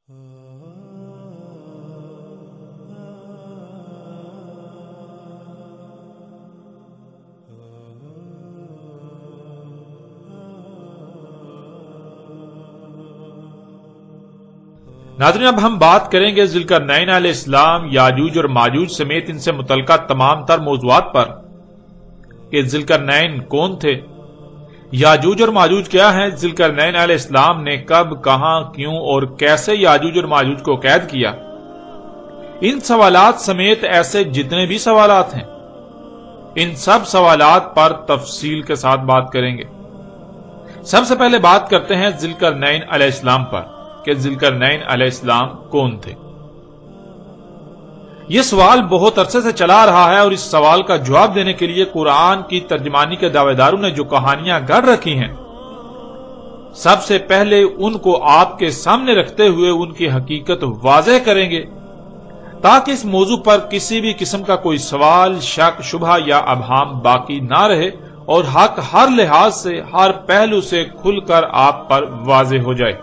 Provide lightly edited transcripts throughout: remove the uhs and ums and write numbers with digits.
ناظرین، اب ہم بات کریں گے ذوالقرنین علیہ السلام، یاجوج اور ماجوج سمیت ان سے متعلقہ تمام تر موضوعات پر کہ ذوالقرنین کون تھے، یاجوج اور ماجوج کیا ہیں، ذوالقرنین علیہ السلام نے کب، کہاں، کیوں اور کیسے یاجوج اور ماجوج کو قید کیا، ان سوالات سمیت ایسے جتنے بھی سوالات ہیں ان سب سوالات پر تفصیل کے ساتھ بات کریں گے۔ سب سے پہلے بات کرتے ہیں ذوالقرنین علیہ السلام پر کہ ذوالقرنین علیہ السلام کون تھے۔ یہ سوال بہت عرصے سے چلا آ رہا ہے اور اس سوال کا جواب دینے کے لیے قرآن کی ترجمانی کے دعوے داروں نے جو کہانیاں گڑھ رکھی ہیں، سب سے پہلے ان کو آپ کے سامنے رکھتے ہوئے ان کی حقیقت واضح کریں گے تاکہ اس موضوع پر کسی بھی قسم کا کوئی سوال، شک، شبہ یا ابہام باقی نہ رہے اور حق ہر لحاظ سے، ہر پہلو سے کھل کر آپ پر واضح ہو جائے۔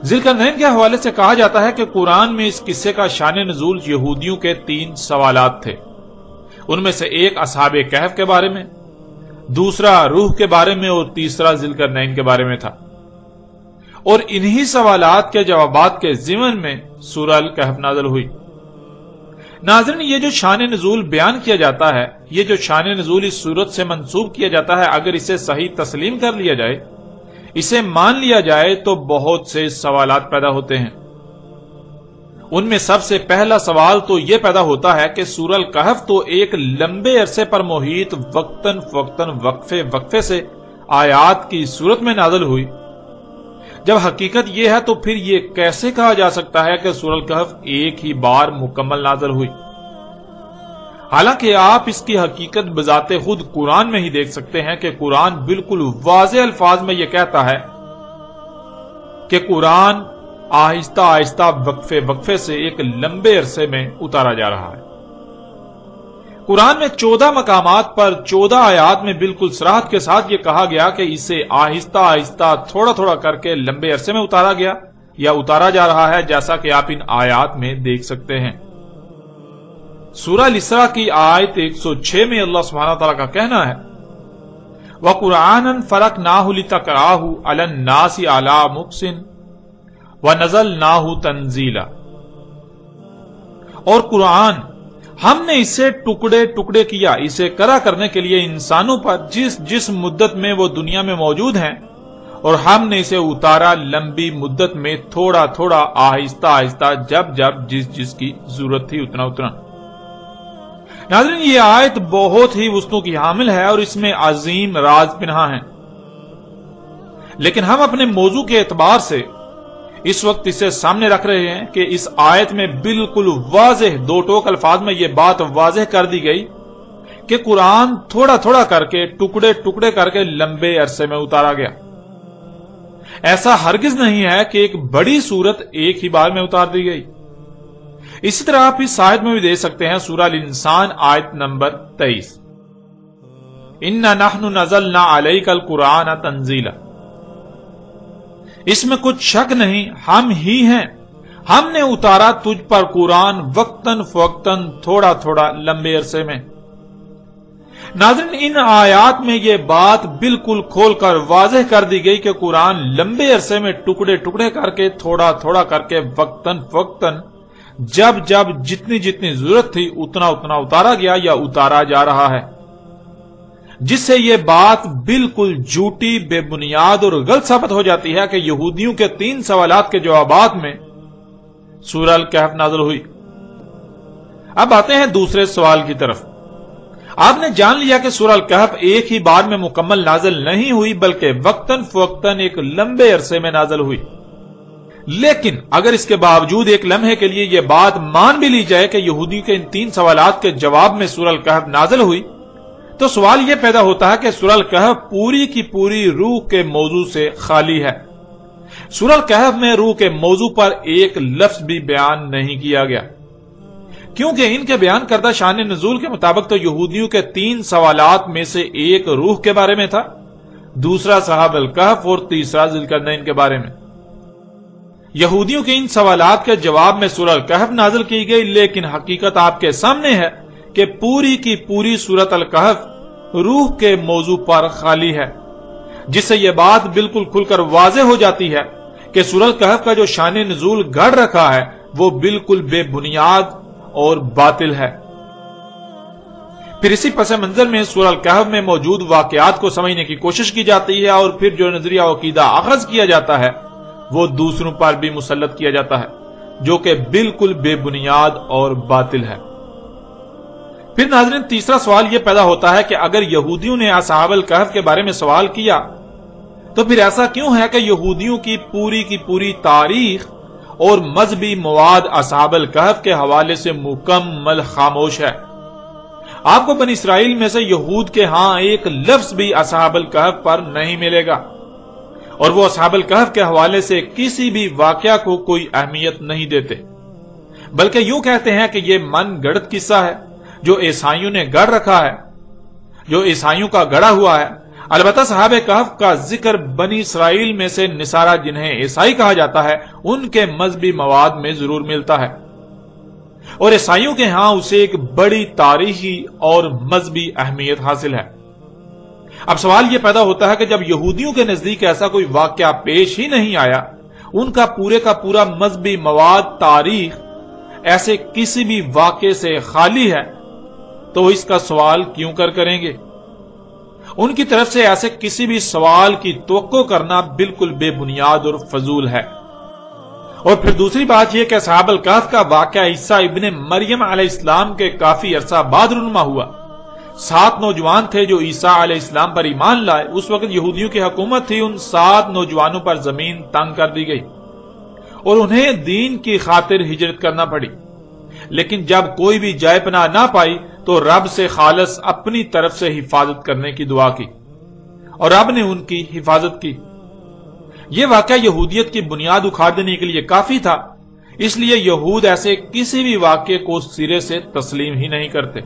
ذوالقرنین کے حوالے سے کہا جاتا ہے کہ قرآن میں اس قصے کا شان نزول یہودیوں کے 3 سوالات تھے۔ ان میں سے ایک اصحاب کہف کے بارے میں، دوسرا روح کے بارے میں اور تیسرا ذوالقرنین کے بارے میں تھا، اور انہی سوالات کے جوابات کے ضمن میں سورہ الکہف نازل ہوئی۔ ناظرین، یہ جو شان نزول بیان کیا جاتا ہے، یہ جو شان نزول اس صورت سے منسوب کیا جاتا ہے، اگر اسے صحیح تسلیم کر لیا جائے، اسے مان لیا جائے تو بہت سے سوالات پیدا ہوتے ہیں۔ ان میں سب سے پہلا سوال تو یہ پیدا ہوتا ہے کہ سورہ الکہف تو ایک لمبے عرصے پر محیط وقتاً فوقتاً وقفے سے آیات کی صورت میں نازل ہوئی۔ جب حقیقت یہ ہے تو پھر یہ کیسے کہا جا سکتا ہے کہ سورہ الکہف ایک ہی بار مکمل نازل ہوئی؟ حالانکہ آپ اس کی حقیقت بذات خود قرآن میں ہی دیکھ سکتے ہیں کہ قرآن بالکل واضح الفاظ میں یہ کہتا ہے کہ قرآن آہستہ آہستہ وقفے سے ایک لمبے عرصے میں اتارا جا رہا ہے۔ قرآن میں 14 مقامات پر 14 آیات میں بالکل صراحت کے ساتھ یہ کہا گیا کہ اسے آہستہ آہستہ تھوڑا تھوڑا کر کے لمبے عرصے میں اتارا گیا یا اتارا جا رہا ہے، جیسا کہ آپ ان آیات میں دیکھ سکتے ہیں۔ سورہ الاسراء کی آیت 106 میں اللہ سبحانہ تعالیٰ کا کہنا ہے وَقُرْآنًا فَرَقْنَاهُ لِتَقْرَأَهُ عَلَى النَّاسِ عَلَى مُقْسٍ وَنَزَلْنَاهُ تَنزِيلًا، اور قرآن ہم نے اسے ٹکڑے ٹکڑے کیا اسے کرا کرنے کے لیے انسانوں پر جس مدت میں وہ دنیا میں موجود ہیں، اور ہم نے اسے اتارا لمبی مدت میں تھوڑا تھوڑا آہستہ آہستہ جب جس کی ضرورت تھی اتنا۔ ناظرین، یہ آیت بہت ہی وسعتوں کی حامل ہے اور اس میں عظیم راز پنہاں ہیں، لیکن ہم اپنے موضوع کے اعتبار سے اس وقت اسے سامنے رکھ رہے ہیں کہ اس آیت میں بالکل واضح 2 ٹوک الفاظ میں یہ بات واضح کر دی گئی کہ قرآن تھوڑا تھوڑا کر کے ٹکڑے ٹکڑے کر کے لمبے عرصے میں اتارا گیا۔ ایسا ہرگز نہیں ہے کہ ایک بڑی سورت ایک ہی بار میں اتار دی گئی۔ اسی طرح آپ اس آیت میں بھی دیکھ سکتے ہیں سورہ الانسان آیت نمبر 23 اِنَّا نَحْنُ نَزَلْنَا عَلَيْكَ الْقُرْآنَ تَنزِيلًا، اس میں کچھ شک نہیں، ہم ہی ہیں، ہم نے اتارا تجھ پر قرآن وقتاً فوقتاً تھوڑا تھوڑا لمبے عرصے میں۔ ناظرین، ان آیات میں یہ بات بالکل کھول کر واضح کر دی گئی کہ قرآن لمبے عرصے میں ٹکڑے ٹکڑے کر کے تھوڑا تھوڑا کر کے وقتاً فوقتاً جب جتنی ضرورت تھی اتنا اتارا گیا یا اتارا جا رہا ہے، جس سے یہ بات بالکل جھوٹی، بے بنیاد اور غلط ثابت ہو جاتی ہے کہ یہودیوں کے 3 سوالات کے جوابات میں سورہ الکہف نازل ہوئی۔ اب آتے ہیں دوسرے سوال کی طرف۔ آپ نے جان لیا کہ سورہ الکہف ایک ہی بار میں مکمل نازل نہیں ہوئی بلکہ وقتاً فوقتاً ایک لمبے عرصے میں نازل ہوئی، لیکن اگر اس کے باوجود ایک لمحے کے لیے یہ بات مان بھی لی جائے کہ یہودی کے ان 3 سوالات کے جواب میں سورہ الکہف نازل ہوئی، تو سوال یہ پیدا ہوتا ہے کہ سورہ الکہف پوری کی پوری روح کے موضوع سے خالی ہے۔ سورہ الکہف میں روح کے موضوع پر ایک لفظ بھی بیان نہیں کیا گیا، کیونکہ ان کے بیان کردہ شان نزول کے مطابق تو یہودیوں کے 3 سوالات میں سے ایک روح کے بارے میں تھا، دوسرا صحاب الکہف اور تیسرا ذوالقرنین کے بارے میں۔ یہودیوں کے ان سوالات کے جواب میں سورہ الکہف نازل کی گئی، لیکن حقیقت آپ کے سامنے ہے کہ پوری کی پوری سورۃ الکہف روح کے موضوع پر خالی ہے، جس سے یہ بات بالکل کھل کر واضح ہو جاتی ہے کہ سورۃ الکہف کا جو شان نزول گھڑ رکھا ہے وہ بالکل بے بنیاد اور باطل ہے۔ پھر اسی پس منظر میں سورۃ الکہف میں موجود واقعات کو سمجھنے کی کوشش کی جاتی ہے، اور پھر جو نظریہ و عقیدہ اخذ کیا جاتا ہے وہ دوسروں پر بھی مسلط کیا جاتا ہے، جو کہ بالکل بے بنیاد اور باطل ہے۔ پھر ناظرین، تیسرا سوال یہ پیدا ہوتا ہے کہ اگر یہودیوں نے اصحاب الکہف کے بارے میں سوال کیا تو پھر ایسا کیوں ہے کہ یہودیوں کی پوری تاریخ اور مذہبی مواد اصحاب الکہف کے حوالے سے مکمل خاموش ہے؟ آپ کو بنی اسرائیل میں سے یہود کے ہاں ایک لفظ بھی اصحاب الکہف پر نہیں ملے گا، اور وہ اصحاب الکہف کے حوالے سے کسی بھی واقعہ کو کوئی اہمیت نہیں دیتے، بلکہ یوں کہتے ہیں کہ یہ من گڑت قصہ ہے جو عیسائیوں نے گڑھ رکھا ہے، جو عیسائیوں کا گڑھا ہوا ہے۔ البتہ صحاب کہف کا ذکر بنی اسرائیل میں سے نصارہ جنہیں عیسائی کہا جاتا ہے ان کے مذہبی مواد میں ضرور ملتا ہے، اور عیسائیوں کے ہاں اسے ایک بڑی تاریخی اور مذہبی اہمیت حاصل ہے۔ اب سوال یہ پیدا ہوتا ہے کہ جب یہودیوں کے نزدیک ایسا کوئی واقعہ پیش ہی نہیں آیا، ان کا پورا مذہبی مواد تاریخ ایسے کسی بھی واقعے سے خالی ہے، تو اس کا سوال کیوں کریں گے؟ ان کی طرف سے ایسے کسی بھی سوال کی توقع کرنا بالکل بے بنیاد اور فضول ہے۔ اور پھر دوسری بات یہ کہ اصحاب الکہف کا واقعہ عیسیٰ ابن مریم علیہ السلام کے کافی عرصہ بعد رونما ہوا۔ 7 نوجوان تھے جو عیسیٰ علیہ السلام پر ایمان لائے۔ اس وقت یہودیوں کی حکومت تھی، ان 7 نوجوانوں پر زمین تنگ کر دی گئی اور انہیں دین کی خاطر ہجرت کرنا پڑی، لیکن جب کوئی بھی جائے پناہ نہ پائی تو رب سے خالص اپنی طرف سے حفاظت کرنے کی دعا کی، اور رب نے ان کی حفاظت کی۔ یہ واقعہ یہودیت کی بنیاد اکھاڑ دینے کے لیے کافی تھا، اس لیے یہود ایسے کسی بھی واقعے کو سرے سے تسلیم ہی نہیں کرتے،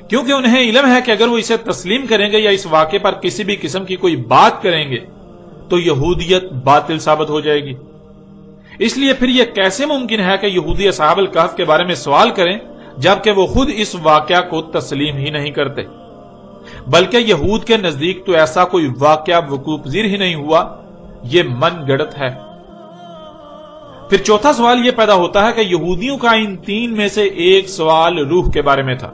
کیونکہ انہیں علم ہے کہ اگر وہ اسے تسلیم کریں گے یا اس واقعے پر کسی بھی قسم کی کوئی بات کریں گے تو یہودیت باطل ثابت ہو جائے گی۔ اس لیے پھر یہ کیسے ممکن ہے کہ یہودی اصحاب الکہف کے بارے میں سوال کریں جبکہ وہ خود اس واقعہ کو تسلیم ہی نہیں کرتے، بلکہ یہود کے نزدیک تو ایسا کوئی واقعہ وقوع پذیر ہی نہیں ہوا، یہ من گڑت ہے۔ پھر چوتھا سوال یہ پیدا ہوتا ہے کہ یہودیوں کا ان 3 میں سے ایک سوال روح کے بارے میں تھا،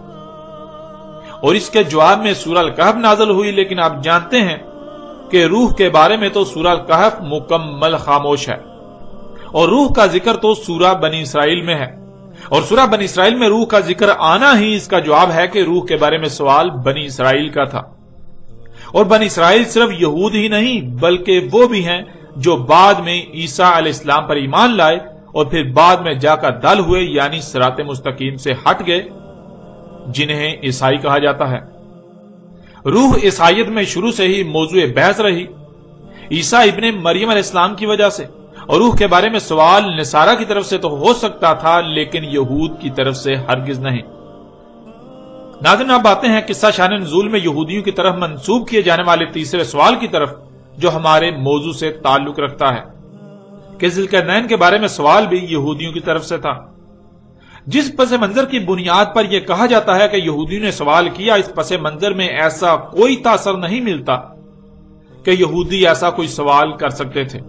اور اس کے جواب میں سورہ الکہف نازل ہوئی، لیکن آپ جانتے ہیں کہ روح کے بارے میں تو سورہ الکہف مکمل خاموش ہے، اور روح کا ذکر تو سورہ بنی اسرائیل میں ہے، اور سورہ بنی اسرائیل میں روح کا ذکر آنا ہی اس کا جواب ہے کہ روح کے بارے میں سوال بنی اسرائیل کا تھا۔ اور بنی اسرائیل صرف یہود ہی نہیں بلکہ وہ بھی ہیں جو بعد میں عیسیٰ علیہ السلام پر ایمان لائے اور پھر بعد میں جا کر دل ہوئے، یعنی صراط مستقیم سے ہٹ گئے، جنہیں عیسائی کہا جاتا ہے۔ روح عیسائیت میں شروع سے ہی موضوع بحث رہی، عیسیٰ ابن مریم علیہ السلام کی وجہ سے، اور روح کے بارے میں سوال نصارہ کی طرف سے تو ہو سکتا تھا لیکن یہود کی طرف سے ہرگز نہیں۔ ناظرین، اب آتے ہیں قصہ شان نزول میں یہودیوں کی طرف منسوب کیے جانے والے تیسرے سوال کی طرف، جو ہمارے موضوع سے تعلق رکھتا ہے کہ ذوالقرنین کے بارے میں سوال بھی یہودیوں کی طرف سے تھا۔ جس پس منظر کی بنیاد پر یہ کہا جاتا ہے کہ یہودیوں نے سوال کیا، اس پس منظر میں ایسا کوئی تاثر نہیں ملتا کہ یہودی ایسا کوئی سوال کر سکتے تھے،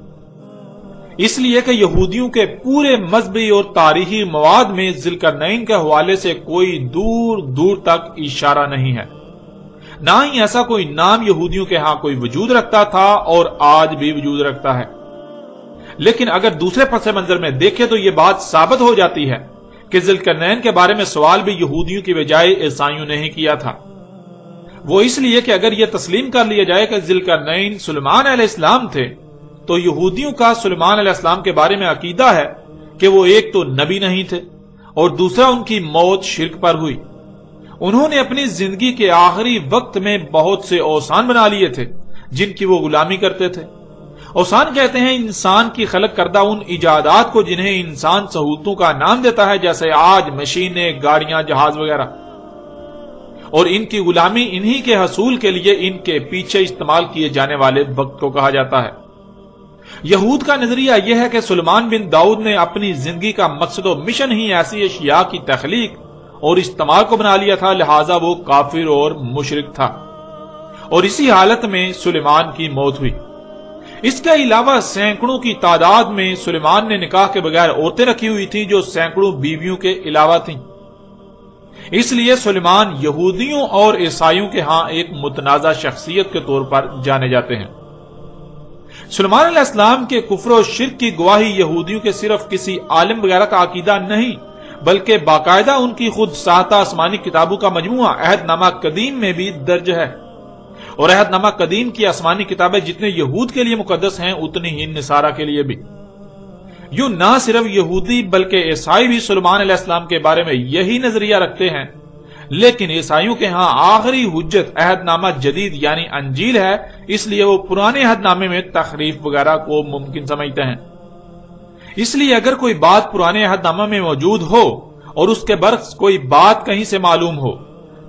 اس لیے کہ یہودیوں کے پورے مذہبی اور تاریخی مواد میں ذوالقرنین کے حوالے سے کوئی دور دور تک اشارہ نہیں ہے، نہ ہی ایسا کوئی نام یہودیوں کے ہاں کوئی وجود رکھتا تھا اور آج بھی وجود رکھتا ہے۔ لیکن اگر دوسرے پس منظر میں دیکھیں تو یہ بات ثابت ہو جاتی ہے کہ ذوالقرنین کے بارے میں سوال بھی یہودیوں کی بجائے عیسائیوں نے ہی کیا تھا۔ وہ اس لیے کہ اگر یہ تسلیم کر لیا جائے کہ ذوالقرنین سلیمان علیہ السلام تھے تو یہودیوں کا سلیمان علیہ السلام کے بارے میں عقیدہ ہے کہ وہ ایک تو نبی نہیں تھے اور دوسرا ان کی موت شرک پر ہوئی۔ انہوں نے اپنی زندگی کے آخری وقت میں بہت سے اوثان بنا لیے تھے جن کی وہ غلامی کرتے تھے۔ اوثان کہتے ہیں انسان کی خلق کردہ ان ایجادات کو جنہیں انسان سہولتوں کا نام دیتا ہے، جیسے آج مشینیں، گاڑیاں، جہاز وغیرہ، اور ان کی غلامی انہی کے حصول کے لیے ان کے پیچھے استعمال کیے جانے والے وقت کو کہا جاتا ہے۔ یہود کا نظریہ یہ ہے کہ سلیمان بن داؤد نے اپنی زندگی کا مقصد و مشن ہی ایسی اشیاء کی تخلیق اور استعمال کو بنا لیا تھا، لہذا وہ کافر اور مشرک تھا، اور اسی حالت میں سلیمان کی موت ہوئی۔ اس کے علاوہ سینکڑوں کی تعداد میں سلیمان نے نکاح کے بغیر عورتیں رکھی ہوئی تھیں جو سینکڑوں بیویوں کے علاوہ تھیں۔ اس لیے سلیمان یہودیوں اور عیسائیوں کے ہاں ایک متنازع شخصیت کے طور پر جانے جاتے ہیں۔ سلیمان علیہ السلام کے کفر و شرک کی گواہی یہودیوں کے صرف کسی عالم وغیرہ کا عقیدہ نہیں، بلکہ باقاعدہ ان کی خود ساختہ آسمانی کتابوں کا مجموعہ عہد نامہ قدیم میں بھی درج ہے، اور عہد نامہ قدیم کی آسمانی کتابیں جتنے یہود کے لیے مقدس ہیں اتنی ہی نصارہ کے لیے بھی۔ یوں نہ صرف یہودی بلکہ عیسائی بھی سلیمان علیہ السلام کے بارے میں یہی نظریہ رکھتے ہیں، لیکن عیسائیوں کے ہاں آخری حجت عہد نامہ جدید یعنی انجیل ہے، اس لیے وہ پرانے عہد نامے میں تحریف وغیرہ کو ممکن سمجھتے ہیں۔ اس لیے اگر کوئی بات پرانے عہد نامہ میں موجود ہو اور اس کے برعکس کوئی بات کہیں سے معلوم ہو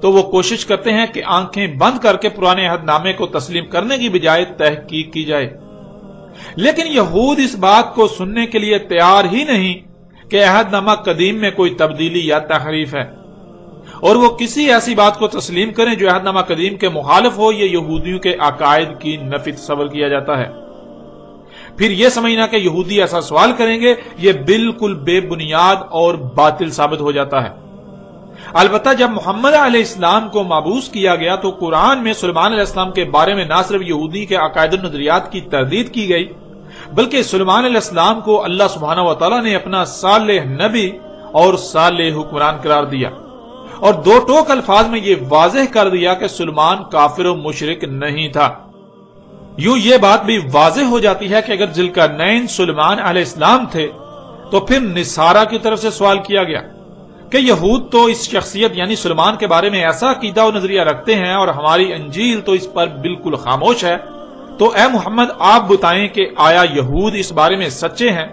تو وہ کوشش کرتے ہیں کہ آنکھیں بند کر کے پرانے عہد نامے کو تسلیم کرنے کی بجائے تحقیق کی جائے، لیکن یہود اس بات کو سننے کے لیے تیار ہی نہیں کہ عہد نامہ قدیم میں کوئی تبدیلی یا تحریف ہے، اور وہ کسی ایسی بات کو تسلیم کریں جو عہد نامہ قدیم کے مخالف ہو، یہ یہودیوں کے عقائد کی نفی تصور کیا جاتا ہے۔ پھر یہ سمجھنا کہ یہودی ایسا سوال کریں گے یہ بالکل بے بنیاد اور باطل ثابت ہو جاتا ہے۔ البتہ جب محمد علیہ السلام کو مبعوث کیا گیا تو قرآن میں سلیمان علیہ السلام کے بارے میں نہ صرف یہودی کے عقائد و نظریات کی تردید کی گئی، بلکہ سلیمان علیہ السلام کو اللہ سبحانہ و تعالیٰ نے اپنا صالح نبی اور صالح حکمران قرار دیا، اور دو ٹوک الفاظ میں یہ واضح کر دیا کہ سلیمان کافر و مشرک نہیں تھا۔ یوں یہ بات بھی واضح ہو جاتی ہے کہ اگر ذوالقرنین سلیمان علیہ السلام تھے تو پھر نصارہ کی طرف سے سوال کیا گیا کہ یہود تو اس شخصیت یعنی سلیمان کے بارے میں ایسا عقیدہ و نظریہ رکھتے ہیں اور ہماری انجیل تو اس پر بالکل خاموش ہے، تو اے محمد آپ بتائیں کہ آیا یہود اس بارے میں سچے ہیں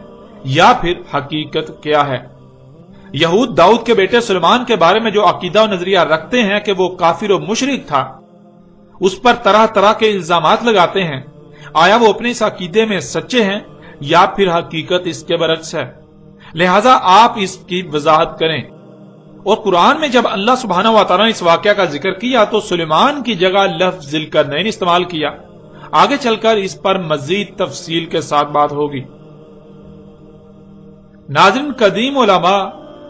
یا پھر حقیقت کیا ہے؟ یہود داؤد کے بیٹے سلیمان کے بارے میں جو عقیدہ و نظریہ رکھتے ہیں کہ وہ کافر و مشرک تھا، اس پر طرح طرح کے الزامات لگاتے ہیں، آیا وہ اپنے اس عقیدے میں سچے ہیں یا پھر حقیقت اس کے برعکس ہے؟ لہٰذا آپ اس کی وضاحت کریں۔ اور قرآن میں جب اللہ سبحانہ و تعالیٰ نے اس واقعہ کا ذکر کیا تو سلیمان کی جگہ لفظ ذوالقرنین استعمال کیا۔ آگے چل کر اس پر مزید تفصیل کے ساتھ بات ہوگی۔ ناظرین، قدیم علماء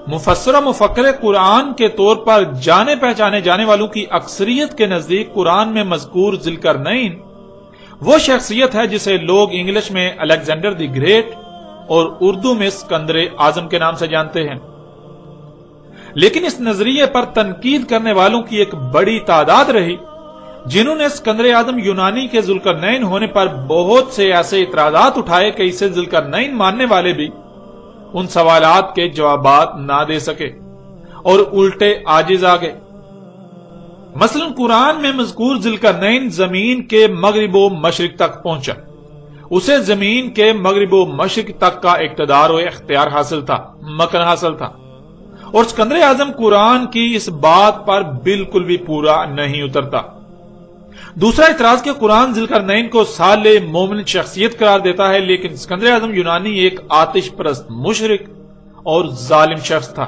مفسر و مفکر قرآن کے طور پر جانے پہچانے جانے والوں کی اکثریت کے نزدیک قرآن میں مذکور ذوالقرنین وہ شخصیت ہے جسے لوگ انگلش میں الیگزینڈر دی گریٹ اور اردو میں اسکندر اعظم کے نام سے جانتے ہیں، لیکن اس نظریے پر تنقید کرنے والوں کی ایک بڑی تعداد رہی جنہوں نے اسکندر اعظم یونانی کے ذوالقرنین ہونے پر بہت سے ایسے اعتراضات اٹھائے کہ اسے ذوالقرنین ماننے والے بھی ان سوالات کے جوابات نہ دے سکے اور الٹے عاجز آ گئے۔ مثلا قرآن میں مذکور ذوالقرنین زمین کے مغرب و مشرق تک پہنچا، اسے زمین کے مغرب و مشرق تک کا اقتدار و اختیار حاصل تھا، مکن حاصل تھا، اور اسکندر اعظم قرآن کی اس بات پر بالکل بھی پورا نہیں اترتا۔ دوسرا اعتراض کہ قرآن ذوالقرنین کو صالح مومن شخصیت قرار دیتا ہے، لیکن اسکندر اعظم یونانی ایک آتش پرست مشرک اور ظالم شخص تھا۔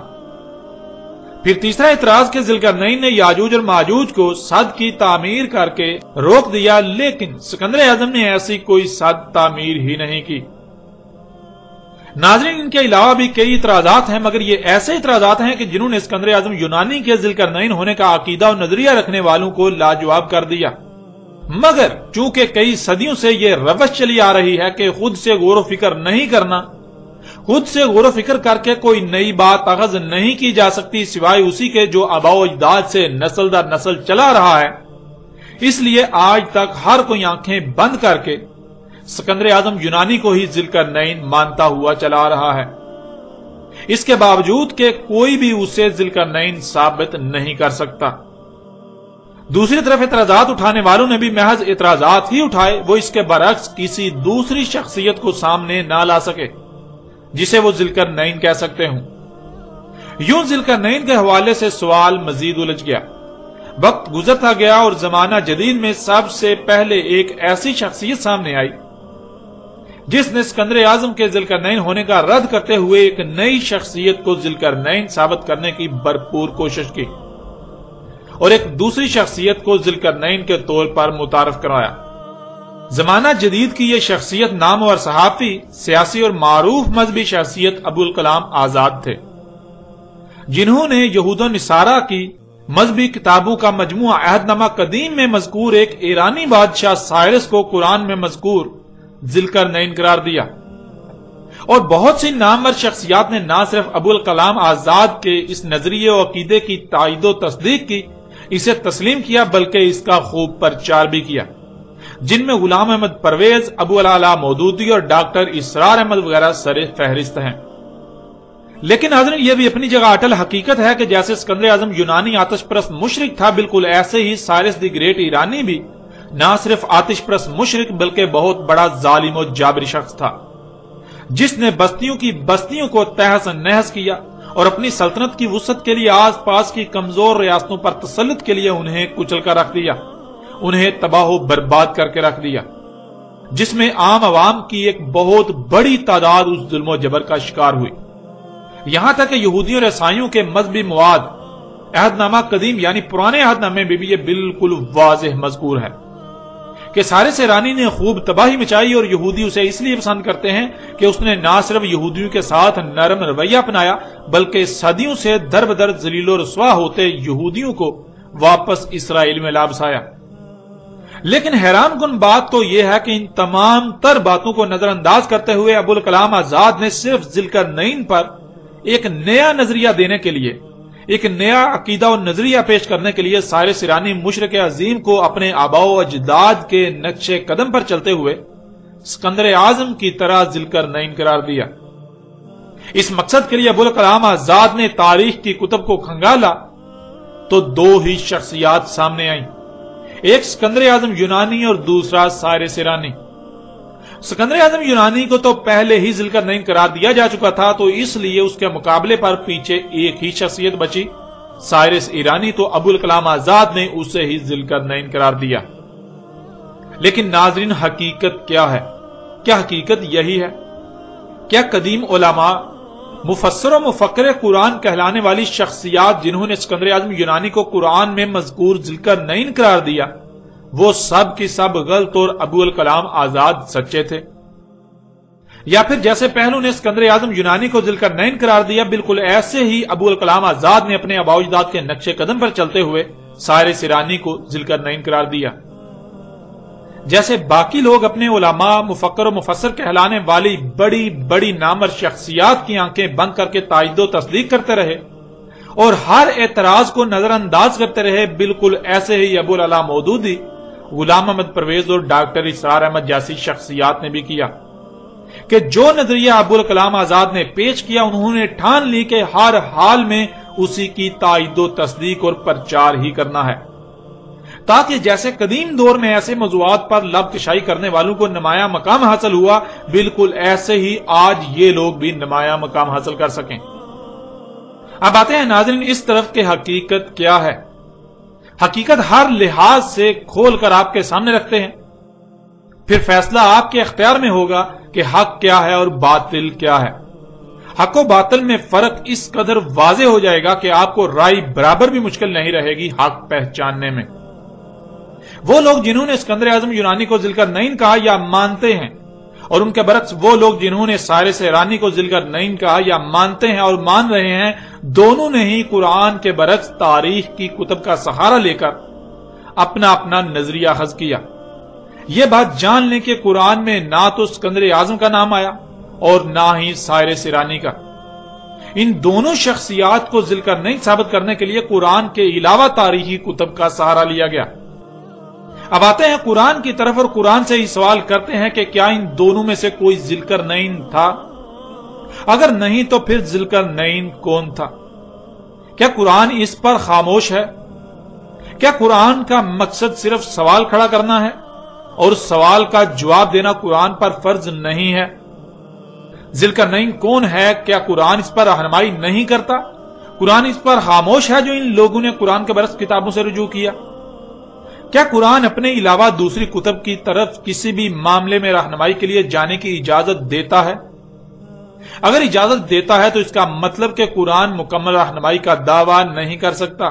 پھر تیسرا اعتراض کہ ذوالقرنین نے یاجوج اور ماجوج کو سد کی تعمیر کر کے روک دیا، لیکن اسکندر اعظم نے ایسی کوئی سد تعمیر ہی نہیں کی۔ ناظرین، ان کے علاوہ بھی کئی اعتراضات ہیں، مگر یہ ایسے اعتراضات ہیں کہ جنہوں نے اسکندر اعظم یونانی کے ذوالقرنین ہونے کا عقیدہ و نظریہ رکھنے والوں کو لاجواب کر دیا۔ مگر چونکہ کئی صدیوں سے یہ روش چلی آ رہی ہے کہ خود سے غور و فکر نہیں کرنا، خود سے غور و فکر کر کے کوئی نئی بات اخذ نہیں کی جا سکتی سوائے اسی کے جو آباء و اجداد سے نسل در نسل چلا رہا ہے، اس لیے آج تک ہر کوئی آنکھیں بند کر کے اسکندر اعظم یونانی کو ہی ذوالقرنین مانتا ہوا چلا رہا ہے، اس کے باوجود کہ کوئی بھی اسے ذوالقرنین ثابت نہیں کر سکتا۔ دوسری طرف اعتراضات اٹھانے والوں نے بھی محض اعتراضات ہی اٹھائے، وہ اس کے برعکس کسی دوسری شخصیت کو سامنے نہ لا سکے جسے وہ ذوالقرنین کہہ سکتے ہوں۔ یوں ذوالقرنین کے حوالے سے سوال مزید الجھ گیا، وقت گزرتا گیا اور زمانہ جدید میں سب سے پہلے ایک ایسی شخصیت سامنے آئی جس نے اسکندر اعظم کے ذوالقرنین ہونے کا رد کرتے ہوئے ایک نئی شخصیت کو ذوالقرنین ثابت کرنے کی بھرپور کوشش کی اور ایک دوسری شخصیت کو ذوالقرنین کے طور پر متعارف کرایا۔ زمانہ جدید کی یہ شخصیت نامور صحافی، سیاسی اور معروف مذہبی شخصیت ابوالکلام آزاد تھے، جنہوں نے یہود و نصارہ کی مذہبی کتابوں کا مجموعہ عہد نامہ قدیم میں مذکور ایک ایرانی بادشاہ سائرس کو قرآن میں مذکور ذوالقرنین قرار دیا، اور بہت سی نامور شخصیات نے نہ صرف ابوالکلام آزاد کے اس نظریے و عقیدے کی تائید و تصدیق کی، اسے تسلیم کیا، بلکہ اس کا خوب پرچار بھی کیا، جن میں غلام احمد پرویز، ابو العلا مودودی اور ڈاکٹر اسرار احمد وغیرہ سر فہرست ہیں۔ لیکن حضرت یہ بھی اپنی جگہ اٹل حقیقت ہے کہ جیسے اسکندر اعظم یونانی آتش پرست مشرک تھا، بالکل ایسے ہی سائرس دی گریٹ ایرانی بھی نہ صرف آتش پرست مشرک بلکہ بہت بڑا ظالم و جابری شخص تھا، جس نے بستیوں کی بستیوں کو تہس نہس کیا اور اپنی سلطنت کی وسعت کے لیے آس پاس کی کمزور ریاستوں پر تسلط کے لیے انہیں کچل کر رکھ دیا، انہیں تباہ و برباد کر کے رکھ دیا، جس میں عام عوام کی ایک بہت بڑی تعداد اس ظلم و جبر کا شکار ہوئی۔ یہاں تک کہ یہودیوں اور عیسائیوں کے مذہبی مواد عہد نامہ قدیم یعنی پرانے عہد نامے میں بھی یہ بالکل واضح مذکور ہے کہ سائرس ایرانی نے خوب تباہی مچائی، اور یہودی اسے اس لیے پسند کرتے ہیں کہ اس نے نہ صرف یہودیوں کے ساتھ نرم رویہ اپنایا بلکہ صدیوں سے در بدر ذلیل و رسوا ہوتے یہودیوں کو واپس اسرائیل میں لا بسایا۔ لیکن حیران کن بات تو یہ ہے کہ ان تمام تر باتوں کو نظر انداز کرتے ہوئے ابوالکلام آزاد نے صرف ذوالقرنین پر ایک نیا نظریہ دینے کے لیے، ایک نیا عقیدہ و نظریہ پیش کرنے کے لیے سائرس ایرانی مشرک عظیم کو اپنے آباء و اجداد کے نقش قدم پر چلتے ہوئے اسکندر اعظم کی طرح ذوالقرنین قرار دیا۔ اس مقصد کے لیے ابوالکلام آزاد نے تاریخ کی کتب کو کھنگالا تو دو ہی شخصیات سامنے آئیں، ایک اسکندر اعظم یونانی اور دوسرا سائرس ایرانی۔ اسکندر اعظم یونانی کو تو پہلے ہی ذوالقرنین قرار دیا جا چکا تھا، تو اس لیے اس کے مقابلے پر پیچھے ایک ہی شخصیت بچی، سائرس ایرانی، تو ابوالکلام آزاد نے اسے ہی ذوالقرنین قرار دیا۔ لیکن ناظرین، حقیقت کیا ہے؟ کیا حقیقت یہی ہے؟ کیا قدیم علماء، مفسر و مفکر قرآن کہلانے والی شخصیات جنہوں نے اسکندر اعظم یونانی کو قرآن میں مذکور ذوالقرنین قرار دیا، وہ سب کی سب غلط اور ابوالکلام آزاد سچے تھے؟ یا پھر جیسے پہلو نے اسکندر اعظم یونانی کو ذوالقرنین قرار دیا، بالکل ایسے ہی ابوالکلام آزاد نے اپنے آباء و اجداد کے نقش قدم پر چلتے ہوئے سائرس ایرانی کو ذوالقرنین قرار دیا؟ جیسے باقی لوگ اپنے علماء، مفکر و مفسر کہلانے والی بڑی بڑی نامور شخصیات کی آنکھیں بند کر کے تائید و تصدیق کرتے رہے اور ہر اعتراض کو نظر انداز کرتے رہے، بالکل ایسے ہی ابو العلا مودودی، غلام احمد پرویز اور ڈاکٹر اسرار احمد جیسی شخصیات نے بھی کیا کہ جو نظریہ ابوالکلام آزاد نے پیش کیا، انہوں نے ٹھان لی کہ ہر حال میں اسی کی تائید و تصدیق اور پرچار ہی کرنا ہے، تاکہ جیسے قدیم دور میں ایسے موضوعات پر لب کشائی کرنے والوں کو نمایاں مقام حاصل ہوا، بالکل ایسے ہی آج یہ لوگ بھی نمایاں مقام حاصل کر سکیں۔ اب آتے ہیں ناظرین اس طرف کہ حقیقت کیا ہے۔ حقیقت ہر لحاظ سے کھول کر آپ کے سامنے رکھتے ہیں، پھر فیصلہ آپ کے اختیار میں ہوگا کہ حق کیا ہے اور باطل کیا ہے۔ حق و باطل میں فرق اس قدر واضح ہو جائے گا کہ آپ کو رائے برابر بھی مشکل نہیں رہے گی حق پہچاننے میں۔ وہ لوگ جنہوں نے اسکندر اعظم یونانی کو ذوالقرنین کہا یا مانتے ہیں، اور ان کے برعکس وہ لوگ جنہوں نے سائرس ایرانی کو ذوالقرنین کہا یا مانتے ہیں اور مان رہے ہیں، دونوں نے ہی قرآن کے برعکس تاریخ کی کتب کا سہارا لے کر اپنا اپنا نظریہ اخذ کیا۔ یہ بات جان لیں کہ قرآن میں نہ تو اسکندر اعظم کا نام آیا اور نہ ہی سائرس ایرانی کا۔ ان دونوں شخصیات کو ذوالقرنین ثابت کرنے کے لیے قرآن کے علاوہ تاریخی کتب کا سہارا لیا گیا۔ اب آتے ہیں قرآن کی طرف اور قرآن سے ہی سوال کرتے ہیں کہ کیا ان دونوں میں سے کوئی ذوالقرنین تھا؟ اگر نہیں تو پھر ذوالقرنین کون تھا؟ کیا قرآن اس پر خاموش ہے؟ کیا قرآن کا مقصد صرف سوال کھڑا کرنا ہے اور اس سوال کا جواب دینا قرآن پر فرض نہیں ہے؟ ذوالقرنین کون ہے؟ کیا قرآن اس پر رہنمائی نہیں کرتا؟ قرآن اس پر خاموش ہے جو ان لوگوں نے قرآن کے برعکس کتابوں سے رجوع کیا؟ کیا قرآن اپنے علاوہ دوسری کتب کی طرف کسی بھی معاملے میں رہنمائی کے لیے جانے کی اجازت دیتا ہے؟ اگر اجازت دیتا ہے تو اس کا مطلب کہ قرآن مکمل رہنمائی کا دعویٰ نہیں کر سکتا۔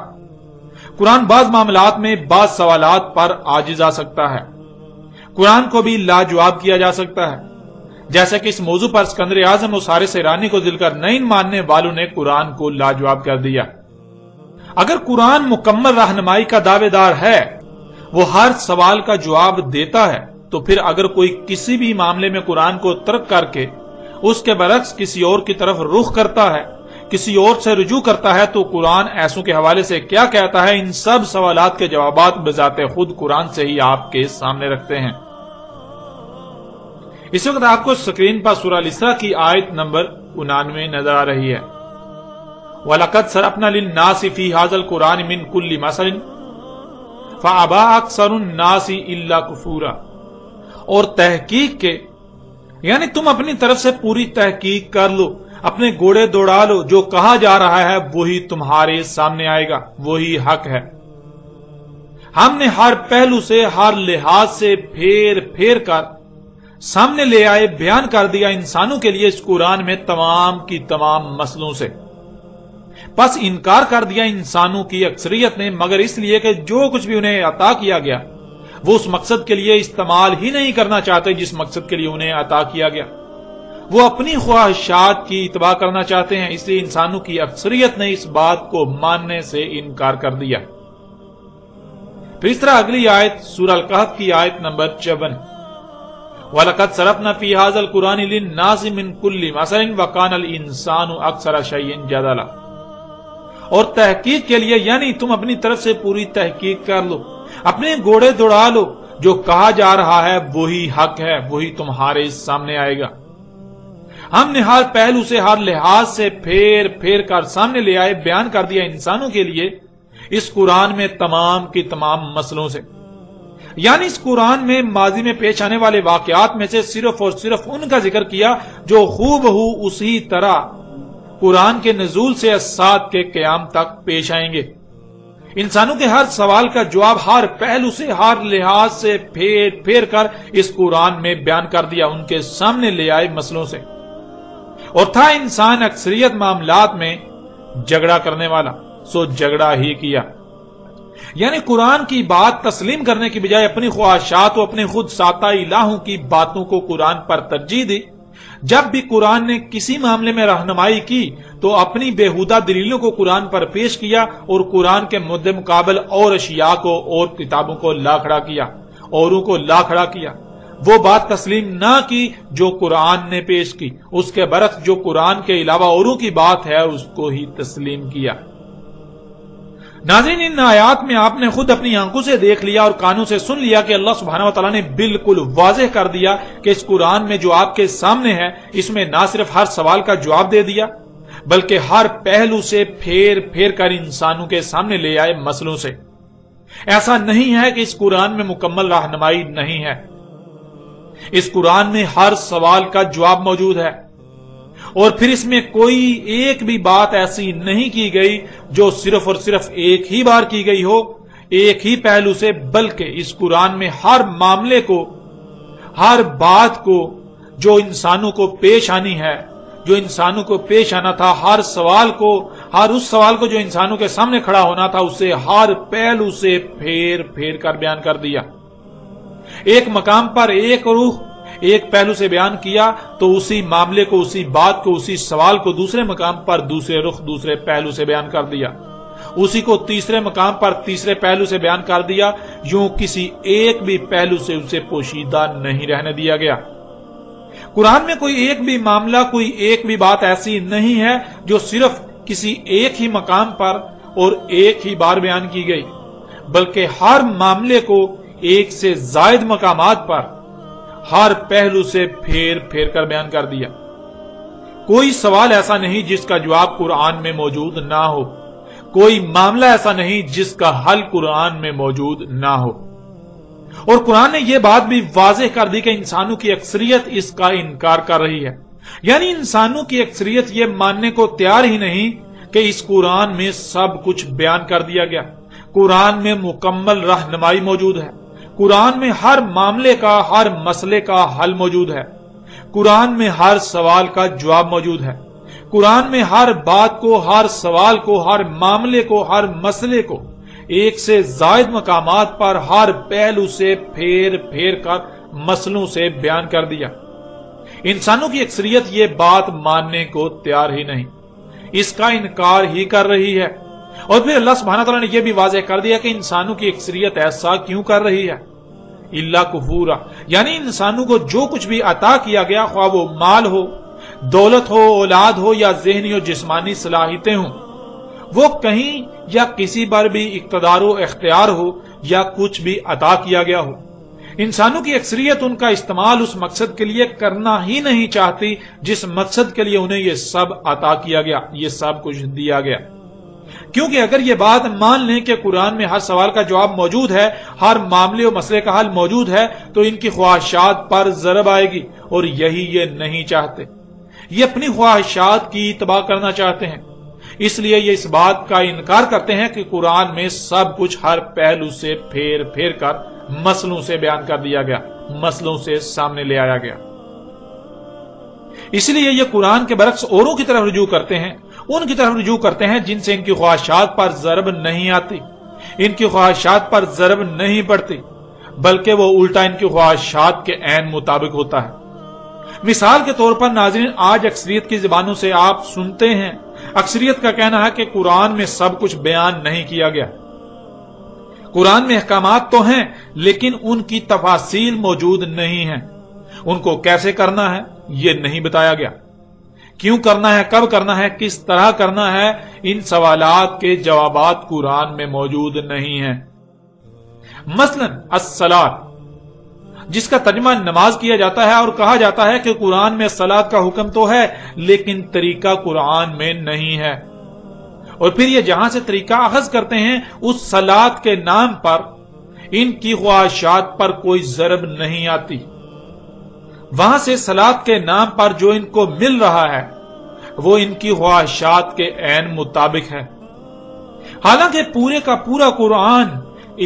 قرآن بعض معاملات میں بعض سوالات پر عاجز آ سکتا ہے۔ قرآن کو بھی لاجواب کیا جا سکتا ہے، جیسے کہ اس موضوع پر اسکندر اعظم اور حارث ایرانی کو ذل کر نہیں ماننے والوں نے قرآن کو لاجواب کر دیا۔ اگر قرآن مکمل رہنمائی کا دعوے دار ہے، وہ ہر سوال کا جواب دیتا ہے، تو پھر اگر کوئی کسی بھی معاملے میں قرآن کو ترک کر کے اس کے برعکس کسی اور کی طرف رخ کرتا ہے، کسی اور سے رجوع کرتا ہے، تو قرآن ایسوں کے حوالے سے کیا کہتا ہے؟ ان سب سوالات کے جوابات بذات خود قرآن سے ہی آپ کے سامنے رکھتے ہیں۔ اس وقت آپ کو سکرین پر سورہ الاسراء کی آیت نمبر 99 نظر آ رہی ہے۔ وَلَقَدْ صَرَفْنَا لِلنَّاسِ فِي هَذَا الْقُرْآنِ مِنْ كُلِّ مَثَلٍ فَأَبَىٰ أَكْثَرُ النَّاسِ إِلَّا كُفُورًا، اور تحقیق کے یعنی تم اپنی طرف سے پوری تحقیق کر لو، اپنے گھوڑے دوڑا لو، جو کہا جا رہا ہے وہی تمہارے سامنے آئے گا، وہی حق ہے۔ ہم نے ہر پہلو سے، ہر لحاظ سے پھیر پھیر کر سامنے لے آئے، بیان کر دیا انسانوں کے لیے اس قرآن میں تمام کی تمام مسئلوں سے۔ بس انکار کر دیا انسانوں کی اکثریت نے، مگر اس لیے کہ جو کچھ بھی انہیں عطا کیا گیا وہ اس مقصد کے لیے استعمال ہی نہیں کرنا چاہتے جس مقصد کے لیے انہیں عطا کیا گیا۔ وہ اپنی خواہشات کی اتباع کرنا چاہتے ہیں، اس لیے انسانوں کی اکثریت نے اس بات کو ماننے سے انکار کر دیا۔ پھر اس طرح اگلی آیت سورہ الکہف کی آیت نمبر 54، وَلَقَدْ صَرَفْنَا فِي هَذَا الْقُرْآنِ لِلنَّاسِ مِنْ كُلِّ مَثَلٍ وَكَانَ الْإِنسَانُ أَكْثَرَ شَيْءٍ جَدَلًا، اور تحقیق کے لیے یعنی تم اپنی طرف سے پوری تحقیق کر لو، اپنے گھوڑے دوڑا لو، جو کہا جا رہا ہے وہی حق ہے، وہی تمہارے سامنے آئے گا۔ ہم نے ہر پہلو سے، ہر لحاظ سے پھیر پھیر کر سامنے لے آئے، بیان کر دیا انسانوں کے لیے اس قرآن میں تمام کی تمام مسئلوں سے، یعنی اس قرآن میں ماضی میں پیش آنے والے واقعات میں سے صرف اور صرف ان کا ذکر کیا جو خوب ہو اسی طرح قرآن کے نزول سے اسات کے قیام تک پیش آئیں گے۔ انسانوں کے ہر سوال کا جواب ہر پہلو سے، ہر لحاظ سے پھیر پھیر کر اس قرآن میں بیان کر دیا، ان کے سامنے لے آئے مسئلوں سے۔ اور تھا انسان اکثریت معاملات میں جھگڑا کرنے والا، سو جھگڑا ہی کیا، یعنی قرآن کی بات تسلیم کرنے کی بجائے اپنی خواہشات و اپنے خود ساتہ الہوں کی باتوں کو قرآن پر ترجیح دی۔ جب بھی قرآن نے کسی معاملے میں رہنمائی کی تو اپنی بےہودہ دلیلوں کو قرآن پر پیش کیا اور قرآن کے مد مقابل اور اشیاء کو اور کتابوں کو لا کھڑا کیا، اوروں کو لا کھڑا کیا۔ وہ بات تسلیم نہ کی جو قرآن نے پیش کی، اس کے برعکس جو قرآن کے علاوہ اوروں کی بات ہے اس کو ہی تسلیم کیا۔ ناظرین، ان آیات میں آپ نے خود اپنی آنکھوں سے دیکھ لیا اور کانوں سے سن لیا کہ اللہ سبحانہ وتعالی نے بالکل واضح کر دیا کہ اس قرآن میں جو آپ کے سامنے ہے، اس میں نہ صرف ہر سوال کا جواب دے دیا بلکہ ہر پہلو سے پھیر پھیر کر انسانوں کے سامنے لے آئے مسئلوں سے۔ ایسا نہیں ہے کہ اس قرآن میں مکمل رہنمائی نہیں ہے، اس قرآن میں ہر سوال کا جواب موجود ہے، اور پھر اس میں کوئی ایک بھی بات ایسی نہیں کی گئی جو صرف اور صرف ایک ہی بار کی گئی ہو، ایک ہی پہلو سے، بلکہ اس قرآن میں ہر معاملے کو، ہر بات کو جو انسانوں کو پیش آنی ہے، جو انسانوں کو پیش آنا تھا، ہر سوال کو، ہر اس سوال کو جو انسانوں کے سامنے کھڑا ہونا تھا، اسے ہر پہلو سے پھیر پھیر کر بیان کر دیا۔ ایک مقام پر ایک روح ایک پہلو سے بیان کیا تو اسی معاملے کو، اسی بات کو، اسی سوال کو دوسرے مقام پر دوسرے رخ، دوسرے پہلو سے بیان کر دیا، اسی کو تیسرے مقام پر تیسرے پہلو سے بیان کر دیا، یوں کسی ایک بھی پہلو سے اسے پوشیدہ نہیں رہنے دیا گیا۔ قرآن میں کوئی ایک بھی معاملہ، کوئی ایک بھی بات ایسی نہیں ہے جو صرف کسی ایک ہی مقام پر اور ایک ہی بار بیان کی گئی، بلکہ ہر معاملے کو ایک سے زائد مقامات پر ہر پہلو سے پھیر پھیر کر بیان کر دیا۔ کوئی سوال ایسا نہیں جس کا جواب قرآن میں موجود نہ ہو، کوئی معاملہ ایسا نہیں جس کا حل قرآن میں موجود نہ ہو۔ اور قرآن نے یہ بات بھی واضح کر دی کہ انسانوں کی اکثریت اس کا انکار کر رہی ہے، یعنی انسانوں کی اکثریت یہ ماننے کو تیار ہی نہیں کہ اس قرآن میں سب کچھ بیان کر دیا گیا۔ قرآن میں مکمل رہنمائی موجود ہے، قرآن میں ہر معاملے کا، ہر مسئلے کا حل موجود ہے، قرآن میں ہر سوال کا جواب موجود ہے، قرآن میں ہر بات کو، ہر سوال کو، ہر معاملے کو، ہر مسئلے کو ایک سے زائد مقامات پر ہر پہلو سے پھیر پھیر کر مسئلوں سے بیان کر دیا۔ انسانوں کی اکثریت یہ بات ماننے کو تیار ہی نہیں، اس کا انکار ہی کر رہی ہے، اور پھر اللہ سبحانہ تعالیٰ نے یہ بھی واضح کر دیا کہ انسانوں کی اکثریت ایسا کیوں کر رہی ہے۔ الا کفورا، یعنی انسانوں کو جو کچھ بھی عطا کیا گیا، خواہ وہ مال ہو، دولت ہو، اولاد ہو، یا ذہنی اور جسمانی صلاحیتیں ہوں، وہ کہیں یا کسی پر بھی اقتدار و اختیار ہو یا کچھ بھی عطا کیا گیا ہو، انسانوں کی اکثریت ان کا استعمال اس مقصد کے لیے کرنا ہی نہیں چاہتی جس مقصد کے لیے انہیں یہ سب عطا کیا گیا، یہ سب کچھ دیا گیا۔ کیونکہ اگر یہ بات مان لیں کہ قرآن میں ہر سوال کا جواب موجود ہے، ہر معاملے و مسئلے کا حل موجود ہے، تو ان کی خواہشات پر ضرب آئے گی، اور یہی یہ نہیں چاہتے۔ یہ اپنی خواہشات کی تباہ کرنا چاہتے ہیں، اس لیے یہ اس بات کا انکار کرتے ہیں کہ قرآن میں سب کچھ ہر پہلو سے پھیر پھیر کر مسئلوں سے بیان کر دیا گیا، مسئلوں سے سامنے لے آیا گیا۔ اس لیے یہ قرآن کے برعکس اوروں کی طرف رجوع کرتے ہیں، ان کی طرف رجوع کرتے ہیں جن سے ان کی خواہشات پر ضرب نہیں آتی، ان کی خواہشات پر ضرب نہیں پڑتی، بلکہ وہ الٹا ان کی خواہشات کے عین مطابق ہوتا ہے۔ مثال کے طور پر ناظرین، آج اکثریت کی زبانوں سے آپ سنتے ہیں، اکثریت کا کہنا ہے کہ قرآن میں سب کچھ بیان نہیں کیا گیا۔ قرآن میں احکامات تو ہیں لیکن ان کی تفاصیل موجود نہیں ہیں، ان کو کیسے کرنا ہے یہ نہیں بتایا گیا، کیوں کرنا ہے، کب کرنا ہے، کس طرح کرنا ہے، ان سوالات کے جوابات قرآن میں موجود نہیں ہیں۔ مثلا الصلاۃ، جس کا ترجمہ نماز کیا جاتا ہے، اور کہا جاتا ہے کہ قرآن میں صلاۃ کا حکم تو ہے لیکن طریقہ قرآن میں نہیں ہے، اور پھر یہ جہاں سے طریقہ اخذ کرتے ہیں اس صلاۃ کے نام پر ان کی خواہشات پر کوئی ضرب نہیں آتی، وہاں سے صلاۃ کے نام پر جو ان کو مل رہا ہے وہ ان کی خواہشات کے عین مطابق ہے، حالانکہ پورے کا پورا قرآن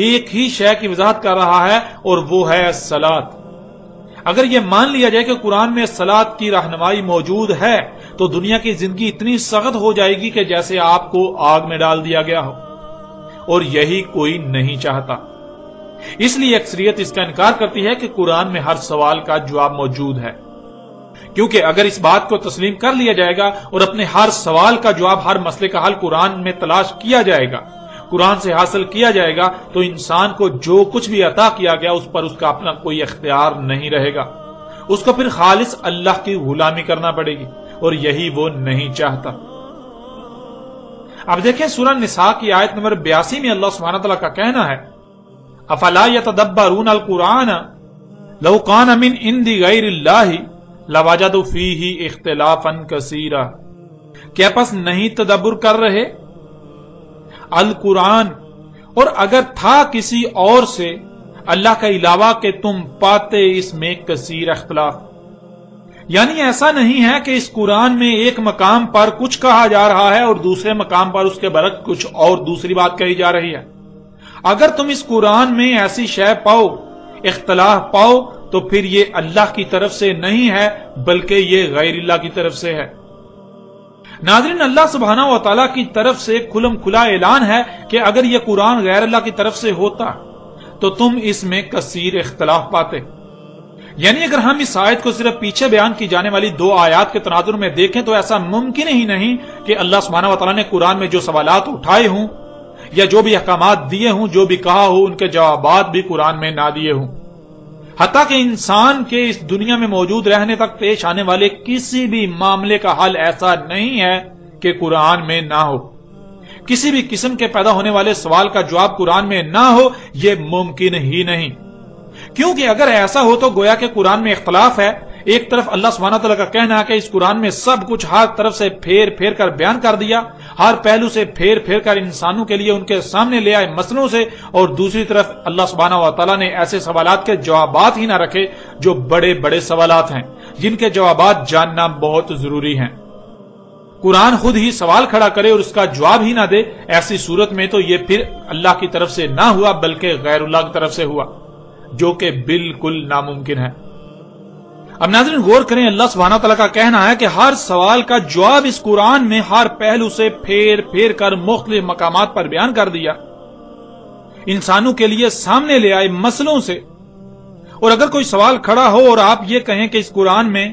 ایک ہی شے کی وضاحت کر رہا ہے، اور وہ ہے صلاۃ۔ اگر یہ مان لیا جائے کہ قرآن میں صلاۃ کی رہنمائی موجود ہے تو دنیا کی زندگی اتنی سخت ہو جائے گی کہ جیسے آپ کو آگ میں ڈال دیا گیا ہو، اور یہی کوئی نہیں چاہتا۔ اس لیے اکثریت اس کا انکار کرتی ہے کہ قرآن میں ہر سوال کا جواب موجود ہے، کیونکہ اگر اس بات کو تسلیم کر لیا جائے گا اور اپنے ہر سوال کا جواب، ہر مسئلے کا حل قرآن میں تلاش کیا جائے گا، قرآن سے حاصل کیا جائے گا، تو انسان کو جو کچھ بھی عطا کیا گیا اس پر اس کا اپنا کوئی اختیار نہیں رہے گا، اس کو پھر خالص اللہ کی غلامی کرنا پڑے گی، اور یہی وہ نہیں چاہتا۔ اب دیکھیں سورہ نساء کی آیت نمبر 82 میں اللہ سبحانہ تعالیٰ کا کہنا ہے، افلا یتدبرون القرآن لو کان من عند غیر اللہ لوجدوا فیہ اختلافا کثیرا، کیا پس نہیں تدبر کر رہے القرآن، اور اگر تھا کسی اور سے اللہ کا علاوہ کہ تم پاتے اس میں کثیر اختلاف۔ یعنی ایسا نہیں ہے کہ اس قرآن میں ایک مقام پر کچھ کہا جا رہا ہے اور دوسرے مقام پر اس کے برعکس کچھ اور دوسری بات کہی جا رہی ہے۔ اگر تم اس قرآن میں ایسی شے پاؤ، اختلاف پاؤ، تو پھر یہ اللہ کی طرف سے نہیں ہے بلکہ یہ غیر اللہ کی طرف سے ہے۔ ناظرین، اللہ سبحانہ و تعالیٰ کی طرف سے کھلم کھلا اعلان ہے کہ اگر یہ قرآن غیر اللہ کی طرف سے ہوتا تو تم اس میں کثیر اختلاف پاتے۔ یعنی اگر ہم اس آیت کو صرف پیچھے بیان کی جانے والی 2 آیات کے تناظر میں دیکھیں تو ایسا ممکن ہی نہیں کہ اللہ سبحانہ و تعالیٰ نے قرآن میں جو سوالات اٹھائے ہوں یا جو بھی احکامات دیے ہوں، جو بھی کہا ہو، ان کے جوابات بھی قرآن میں نہ دیے ہوں۔ حتیٰ کہ انسان کے اس دنیا میں موجود رہنے تک پیش آنے والے کسی بھی معاملے کا حل ایسا نہیں ہے کہ قرآن میں نہ ہو، کسی بھی قسم کے پیدا ہونے والے سوال کا جواب قرآن میں نہ ہو، یہ ممکن ہی نہیں۔ کیونکہ اگر ایسا ہو تو گویا کہ قرآن میں اختلاف ہے۔ ایک طرف اللہ سبحانہ تعالیٰ کا کہنا ہے کہ اس قرآن میں سب کچھ ہر طرف سے پھیر پھیر کر بیان کر دیا، ہر پہلو سے پھیر پھیر کر انسانوں کے لیے ان کے سامنے لے آئے مسئلوں سے، اور دوسری طرف اللہ سبحانہ و تعالیٰ نے ایسے سوالات کے جوابات ہی نہ رکھے جو بڑے بڑے سوالات ہیں جن کے جوابات جاننا بہت ضروری ہیں۔ قرآن خود ہی سوال کھڑا کرے اور اس کا جواب ہی نہ دے، ایسی صورت میں تو یہ پھر اللہ کی طرف سے نہ ہوا بلکہ غیر اللہ کی طرف سے ہوا، جو کہ بالکل ناممکن ہے۔ اب ناظرین غور کریں، اللہ سبحانہ تعالیٰ کا کہنا ہے کہ ہر سوال کا جواب اس قرآن میں ہر پہلو سے پھیر پھیر کر مختلف مقامات پر بیان کر دیا، انسانوں کے لیے سامنے لے آئے مسئلوں سے۔ اور اگر کوئی سوال کھڑا ہو اور آپ یہ کہیں کہ اس قرآن میں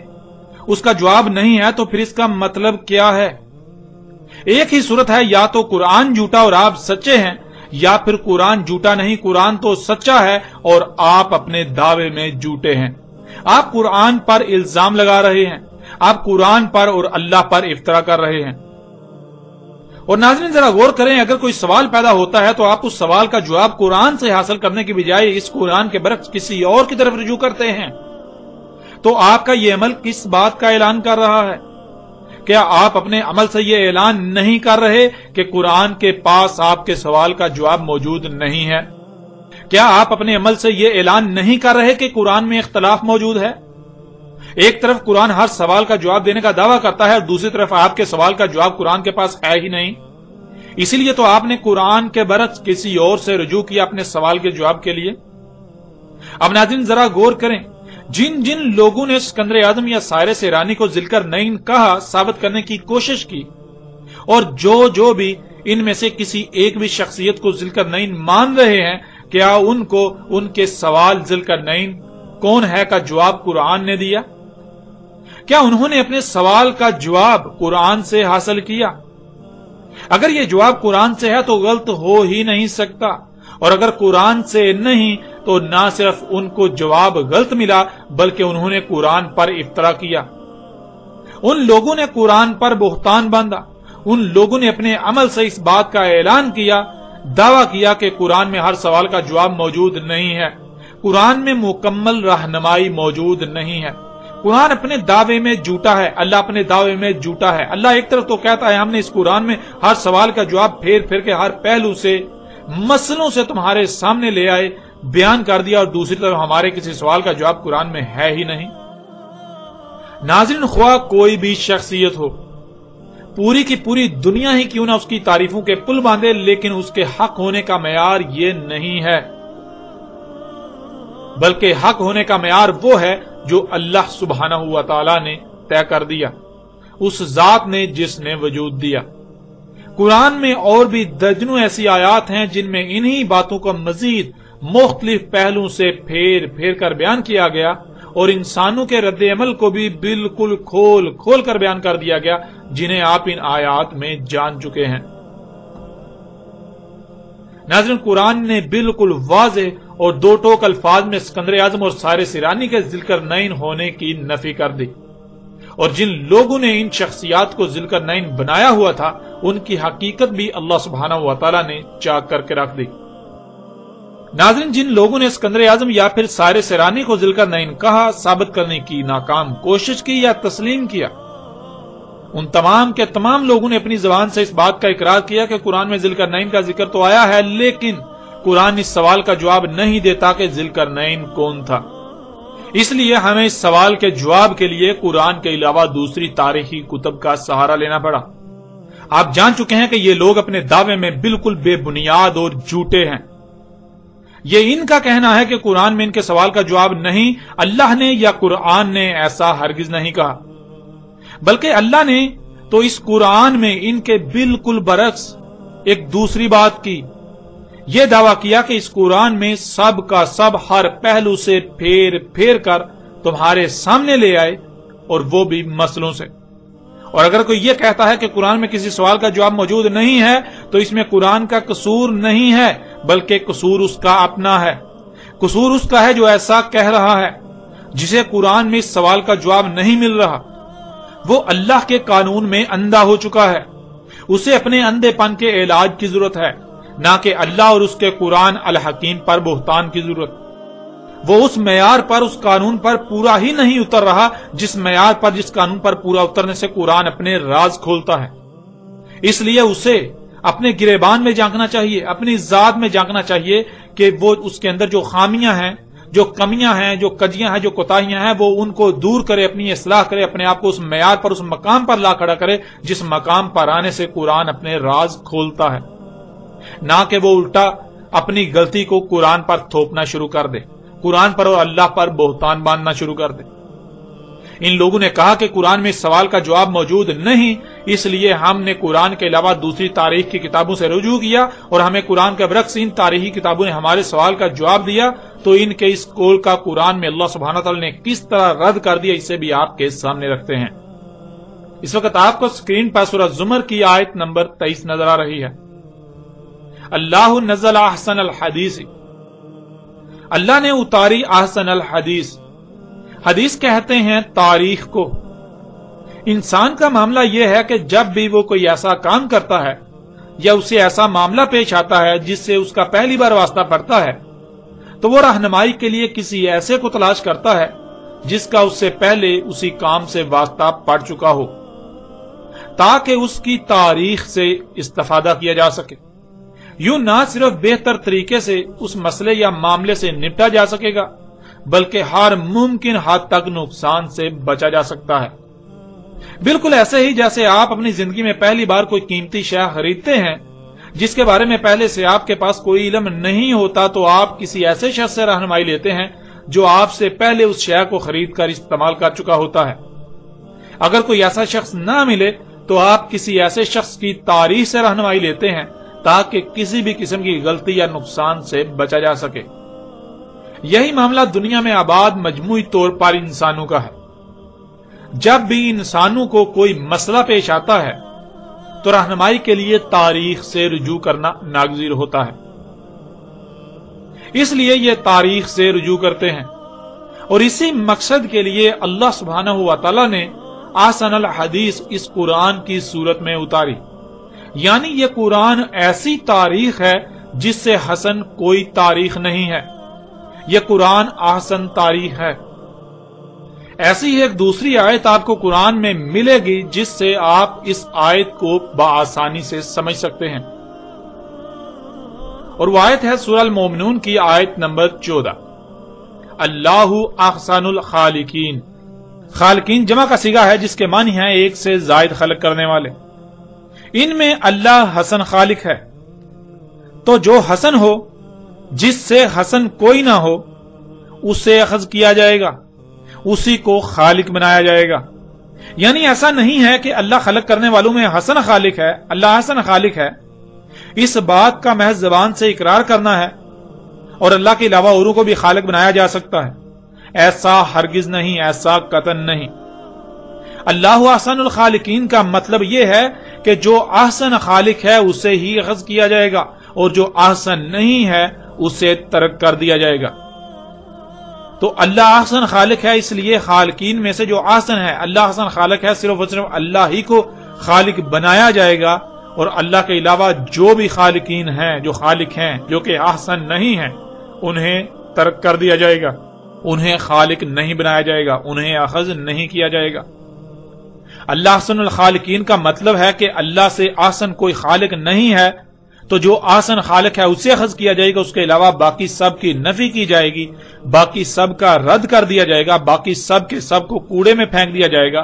اس کا جواب نہیں ہے تو پھر اس کا مطلب کیا ہے؟ ایک ہی صورت ہے، یا تو قرآن جھوٹا اور آپ سچے ہیں، یا پھر قرآن جھوٹا نہیں، قرآن تو سچا ہے اور آپ اپنے دعوے میں جھوٹے ہیں۔ آپ قرآن پر الزام لگا رہے ہیں، آپ قرآن پر اور اللہ پر افترا کر رہے ہیں۔ اور ناظرین ذرا غور کریں، اگر کوئی سوال پیدا ہوتا ہے تو آپ اس سوال کا جواب قرآن سے حاصل کرنے کی بجائے اس قرآن کے برعکس کسی اور کی طرف رجوع کرتے ہیں، تو آپ کا یہ عمل کس بات کا اعلان کر رہا ہے؟ کیا آپ اپنے عمل سے یہ اعلان نہیں کر رہے کہ قرآن کے پاس آپ کے سوال کا جواب موجود نہیں ہے؟ کیا آپ اپنے عمل سے یہ اعلان نہیں کر رہے کہ قرآن میں اختلاف موجود ہے؟ ایک طرف قرآن ہر سوال کا جواب دینے کا دعویٰ کرتا ہے اور دوسری طرف آپ کے سوال کا جواب قرآن کے پاس ہے ہی نہیں۔ اسی لیے تو آپ نے قرآن کے برعکس کسی اور سے رجوع کیا اپنے سوال کے جواب کے لیے۔ اب ناظرین ذرا غور کریں، جن جن لوگوں نے اسکندر اعظم یا سائرس ایرانی کو ذوالقرنین کہا ثابت کرنے کی کوشش کی، اور جو بھی ان میں سے کسی ایک بھی شخصیت کو ذوالقرنین مان رہے ہیں، کیا ان کو ان کے سوال ذوالقرنین کون ہے کا جواب قرآن نے دیا؟ کیا انہوں نے اپنے سوال کا جواب قرآن سے حاصل کیا؟ اگر یہ جواب قرآن سے ہے تو غلط ہو ہی نہیں سکتا، اور اگر قرآن سے نہیں تو نہ صرف ان کو جواب غلط ملا بلکہ انہوں نے قرآن پر افترا کیا۔ ان لوگوں نے قرآن پر بہتان باندھا، ان لوگوں نے اپنے عمل سے اس بات کا اعلان کیا، دعویٰ کیا کہ قرآن میں ہر سوال کا جواب موجود نہیں ہے، قرآن میں مکمل رہنمائی موجود نہیں ہے، قرآن اپنے دعوے میں جھوٹا ہے، اللہ اپنے دعوے میں جھوٹا ہے۔ اللہ ایک طرف تو کہتا ہے ہم نے اس قرآن میں ہر سوال کا جواب پھیر پھیر کے ہر پہلو سے مسئلوں سے تمہارے سامنے لے آئے، بیان کر دیا، اور دوسری طرف ہمارے کسی سوال کا جواب قرآن میں ہے ہی نہیں۔ ناظرین خواہ کوئی بھی شخصیت ہو، پوری کی پوری دنیا ہی کیوں نہ اس کی تعریفوں کے پل باندھے، لیکن اس کے حق ہونے کا معیار یہ نہیں ہے، بلکہ حق ہونے کا معیار وہ ہے جو اللہ سبحانہ و تعالی نے طے کر دیا، اس ذات نے جس نے وجود دیا۔ قرآن میں اور بھی درجنوں ایسی آیات ہیں جن میں انہی باتوں کو مزید مختلف پہلوؤں سے پھیر پھیر کر بیان کیا گیا، اور انسانوں کے رد عمل کو بھی بالکل کھول کھول کر بیان کر دیا گیا، جنہیں آپ ان آیات میں جان چکے ہیں۔ ناظرین قرآن نے بالکل واضح اور دو ٹوک الفاظ میں اسکندر اعظم اور سائرس ایرانی کے ذوالقرنین ہونے کی نفی کر دی، اور جن لوگوں نے ان شخصیات کو ذوالقرنین بنایا ہوا تھا ان کی حقیقت بھی اللہ سبحانہ و تعالی نے چاک کر کے رکھ دی۔ ناظرین جن لوگوں نے اسکندر اعظم یا پھر سائرس ایرانی کو ذوالقرنین کہا، ثابت کرنے کی ناکام کوشش کی یا تسلیم کیا، ان تمام کے تمام لوگوں نے اپنی زبان سے اس بات کا اقرار کیا کہ قرآن میں ذوالقرنین کا ذکر تو آیا ہے، لیکن قرآن اس سوال کا جواب نہیں دیتا کہ ذوالقرنین کون تھا۔ اس لیے ہمیں اس سوال کے جواب کے لیے قرآن کے علاوہ دوسری تاریخی کتب کا سہارا لینا پڑا۔ آپ جان چکے ہیں کہ یہ لوگ اپنے دعوے میں بالکل بے بنیاد اور جھوٹے ہیں۔ یہ ان کا کہنا ہے کہ قرآن میں ان کے سوال کا جواب نہیں، اللہ نے یا قرآن نے ایسا ہرگز نہیں کہا، بلکہ اللہ نے تو اس قرآن میں ان کے بالکل برعکس ایک دوسری بات کی، یہ دعویٰ کیا کہ اس قرآن میں سب کا سب ہر پہلو سے پھیر پھیر کر تمہارے سامنے لے آئے، اور وہ بھی مسئلوں سے۔ اور اگر کوئی یہ کہتا ہے کہ قرآن میں کسی سوال کا جواب موجود نہیں ہے تو اس میں قرآن کا قصور نہیں ہے، بلکہ قصور اس کا اپنا ہے۔ قصور اس کا ہے جو ایسا کہہ رہا ہے، جسے قرآن میں اس سوال کا جواب نہیں مل رہا۔ وہ اللہ کے قانون میں اندھا ہو چکا ہے، اسے اپنے اندھے پن کے علاج کی ضرورت ہے، نہ کہ اللہ اور اس کے قرآن الحکیم پر بہتان کی ضرورت۔ وہ اس معیار پر، اس قانون پر پورا ہی نہیں اتر رہا جس معیار پر، جس قانون پر پورا اترنے سے قرآن اپنے راز کھولتا ہے۔ اس لیے اسے اپنے گریبان میں جھانکنا چاہیے، اپنی ذات میں جھانکنا چاہیے کہ وہ اس کے اندر جو خامیاں ہیں، جو کمیاں ہیں، جو کجیاں ہیں، جو کوتاہیاں ہیں، وہ ان کو دور کرے، اپنی اصلاح کرے، اپنے آپ کو اس معیار پر، اس مقام پر لا کھڑا کرے جس مقام پر آنے سے قرآن اپنے راز کھولتا ہے، نہ کہ وہ الٹا اپنی غلطی کو قرآن پر تھوپنا شروع کر دے، قرآن پر اور اللہ پر بہتان باندھنا شروع کر دے۔ ان لوگوں نے کہا کہ قرآن میں اس سوال کا جواب موجود نہیں، اس لیے ہم نے قرآن کے علاوہ دوسری تاریخ کی کتابوں سے رجوع کیا اور ہمیں قرآن کے برعکس ان تاریخی کتابوں نے ہمارے سوال کا جواب دیا۔ تو ان کے اس قول کا قرآن میں اللہ سبحانہ تعالی نے کس طرح رد کر دیا، اسے بھی آپ کے سامنے رکھتے ہیں۔ اس وقت آپ کو اسکرین پر سورہ زمر کی آیت نمبر 23 نظر آ رہی ہے۔ اللہ نزل احسن الحدیث، اللہ نے اتاری احسن الحدیث۔ حدیث کہتے ہیں تاریخ کو۔ انسان کا معاملہ یہ ہے کہ جب بھی وہ کوئی ایسا کام کرتا ہے یا اسے ایسا معاملہ پیش آتا ہے جس سے اس کا پہلی بار واسطہ پڑتا ہے تو وہ رہنمائی کے لیے کسی ایسے کو تلاش کرتا ہے جس کا اس سے پہلے اسی کام سے واسطہ پڑ چکا ہو، تاکہ اس کی تاریخ سے استفادہ کیا جا سکے۔ یوں نہ صرف بہتر طریقے سے اس مسئلے یا معاملے سے نپٹا جا سکے گا بلکہ ہر ممکن حد تک نقصان سے بچا جا سکتا ہے۔ بالکل ایسے ہی جیسے آپ اپنی زندگی میں پہلی بار کوئی قیمتی شے خریدتے ہیں جس کے بارے میں پہلے سے آپ کے پاس کوئی علم نہیں ہوتا، تو آپ کسی ایسے شخص سے رہنمائی لیتے ہیں جو آپ سے پہلے اس شے کو خرید کر استعمال کر چکا ہوتا ہے۔ اگر کوئی ایسا شخص نہ ملے تو آپ کسی ایسے شخص کی تاریخ سے رہنمائی لیتے ہیں تاکہ کسی بھی قسم کی غلطی یا نقصان سے بچا جا سکے۔ یہی معاملہ دنیا میں آباد مجموعی طور پر انسانوں کا ہے۔ جب بھی انسانوں کو کوئی مسئلہ پیش آتا ہے تو رہنمائی کے لیے تاریخ سے رجوع کرنا ناگزیر ہوتا ہے، اس لیے یہ تاریخ سے رجوع کرتے ہیں، اور اسی مقصد کے لیے اللہ سبحانہ و تعالی نے احسن الحدیث اس قرآن کی صورت میں اتاری۔ یعنی یہ قرآن ایسی تاریخ ہے جس سے حسن کوئی تاریخ نہیں ہے، یہ قرآن احسن تاریخ ہے۔ ایسی ہی ایک دوسری آیت آپ کو قرآن میں ملے گی جس سے آپ اس آیت کو بآسانی سے سمجھ سکتے ہیں، اور وہ آیت ہے سورہ المومنون کی آیت نمبر 14۔ اللہ احسن الخالقین، خالقین جمع کا صیغہ ہے جس کے معنی ہے ایک سے زائد خلق کرنے والے۔ ان میں اللہ حسن خالق ہے، تو جو حسن ہو، جس سے حسن کوئی نہ ہو، اسے اخذ کیا جائے گا، اسی کو خالق بنایا جائے گا۔ یعنی ایسا نہیں ہے کہ اللہ خلق کرنے والوں میں حسن خالق ہے، اللہ حسن خالق ہے، اس بات کا محض زبان سے اقرار کرنا ہے اور اللہ کے علاوہ اوروں کو بھی خالق بنایا جا سکتا ہے، ایسا ہرگز نہیں، ایسا قطعاً نہیں۔ اللہ احسن الخالقین کا مطلب یہ ہے کہ جو احسن خالق ہے اسے ہی اخذ کیا جائے گا، اور جو احسن نہیں ہے اسے ترک کر دیا جائے گا۔ تو اللہ احسن خالق ہے، اس لیے خالقین میں سے جو احسن ہے، اللہ احسن خالق ہے، صرف اور صرف اللہ ہی کو خالق بنایا جائے گا، اور اللہ کے علاوہ جو بھی خالقین ہیں، جو خالق ہیں جو کہ احسن نہیں ہیں، انہیں ترک کر دیا جائے گا، انہیں خالق نہیں بنایا جائے گا، انہیں اخذ نہیں کیا جائے گا۔ اللہ احسن الخالقین کا مطلب ہے کہ اللہ سے احسن کوئی خالق نہیں ہے، تو جو احسن خالق ہے اسے اخذ کیا جائے گا، اس کے علاوہ باقی سب کی نفی کی جائے گی، باقی سب کا رد کر دیا جائے گا، باقی سب کے سب کو کوڑے میں پھینک دیا جائے گا۔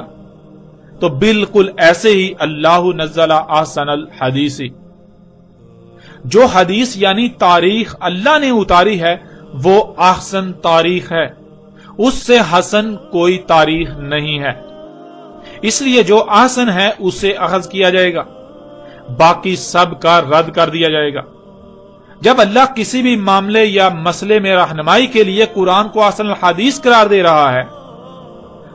تو بالکل ایسے ہی اللہ نزل احسن الحدیث، جو حدیث یعنی تاریخ اللہ نے اتاری ہے وہ احسن تاریخ ہے، اس سے حسن کوئی تاریخ نہیں ہے، اس لیے جو احسن ہے اسے اخذ کیا جائے گا، باقی سب کا رد کر دیا جائے گا۔ جب اللہ کسی بھی معاملے یا مسئلے میں رہنمائی کے لیے قرآن کو احسن الحدیث قرار دے رہا ہے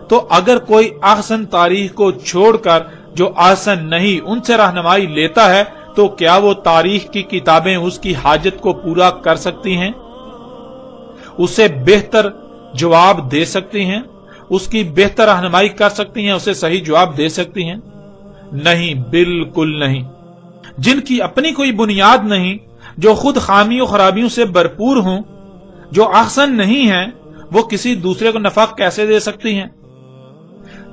تو اگر کوئی احسن تاریخ کو چھوڑ کر جو احسن نہیں ان سے رہنمائی لیتا ہے تو کیا وہ تاریخ کی کتابیں اس کی حاجت کو پورا کر سکتی ہیں؟ اسے بہتر جواب دے سکتی ہیں؟ اس کی بہتر رہنمائی کر سکتی ہیں؟ اسے صحیح جواب دے سکتی ہیں؟ نہیں، بالکل نہیں۔ جن کی اپنی کوئی بنیاد نہیں، جو خود خامیوں خرابیوں سے بھرپور ہوں، جو احسن نہیں ہیں، وہ کسی دوسرے کو نفع کیسے دے سکتی ہیں؟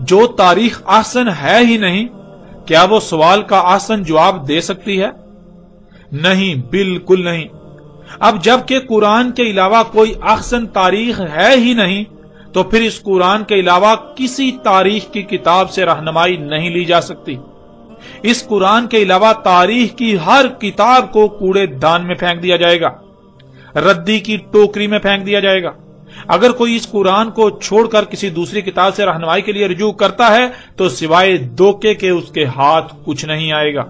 جو تاریخ احسن ہے ہی نہیں، کیا وہ سوال کا احسن جواب دے سکتی ہے؟ نہیں، بالکل نہیں۔ اب جب کہ قرآن کے علاوہ کوئی احسن تاریخ ہے ہی نہیں تو پھر اس قرآن کے علاوہ کسی تاریخ کی کتاب سے رہنمائی نہیں لی جا سکتی۔ اس قرآن کے علاوہ تاریخ کی ہر کتاب کو کوڑے دان میں پھینک دیا جائے گا، ردی کی ٹوکری میں پھینک دیا جائے گا۔ اگر کوئی اس قرآن کو چھوڑ کر کسی دوسری کتاب سے رہنمائی کے لیے رجوع کرتا ہے تو سوائے دھوکے کے اس کے ہاتھ کچھ نہیں آئے گا۔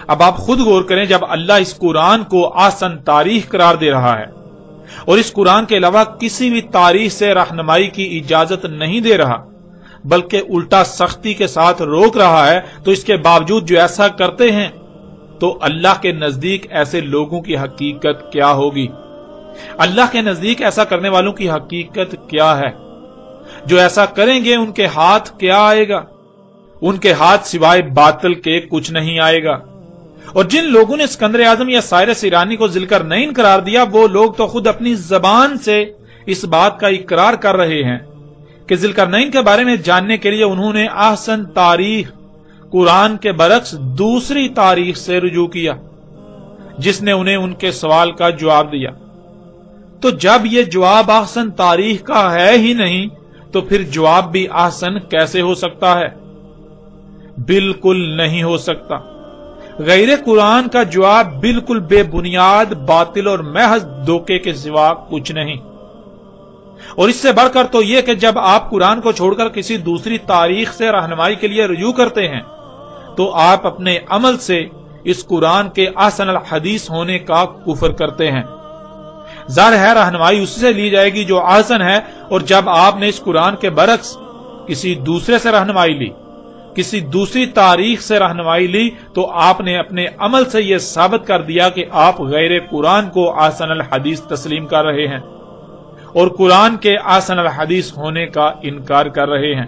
اب آپ خود غور کریں، جب اللہ اس قرآن کو احسن تاریخ قرار دے رہا ہے اور اس قرآن کے علاوہ کسی بھی تاریخ سے رہنمائی کی اجازت نہیں دے رہا بلکہ الٹا سختی کے ساتھ روک رہا ہے، تو اس کے باوجود جو ایسا کرتے ہیں تو اللہ کے نزدیک ایسے لوگوں کی حقیقت کیا ہوگی؟ اللہ کے نزدیک ایسا کرنے والوں کی حقیقت کیا ہے؟ جو ایسا کریں گے ان کے ہاتھ کیا آئے گا؟ ان کے ہاتھ سوائے باطل کے کچھ نہیں آئے گا۔ اور جن لوگوں نے اسکندر اعظم یا سائرس ایرانی کو ذوالقرنین قرار دیا، وہ لوگ تو خود اپنی زبان سے اس بات کا اقرار کر رہے ہیں کہ ذوالقرنین کے بارے میں جاننے کے لیے انہوں نے احسن تاریخ قرآن کے برعکس دوسری تاریخ سے رجوع کیا جس نے انہیں ان کے سوال کا جواب دیا۔ تو جب یہ جواب احسن تاریخ کا ہے ہی نہیں تو پھر جواب بھی احسن کیسے ہو سکتا ہے؟ بالکل نہیں ہو سکتا۔ غیر قرآن کا جواب بالکل بے بنیاد، باطل اور محض دھوکے کے سوا کچھ نہیں۔ اور اس سے بڑھ کر تو یہ کہ جب آپ قرآن کو چھوڑ کر کسی دوسری تاریخ سے رہنمائی کے لیے رجوع کرتے ہیں تو آپ اپنے عمل سے اس قرآن کے احسن الحدیث ہونے کا کفر کرتے ہیں۔ ظاہر ہے رہنمائی اس سے لی جائے گی جو احسن ہے، اور جب آپ نے اس قرآن کے برعکس کسی دوسرے سے رہنمائی لی، کسی دوسری تاریخ سے رہنمائی لی، تو آپ نے اپنے عمل سے یہ ثابت کر دیا کہ آپ غیر قرآن کو احسن الحدیث تسلیم کر رہے ہیں اور قرآن کے احسن الحدیث ہونے کا انکار کر رہے ہیں۔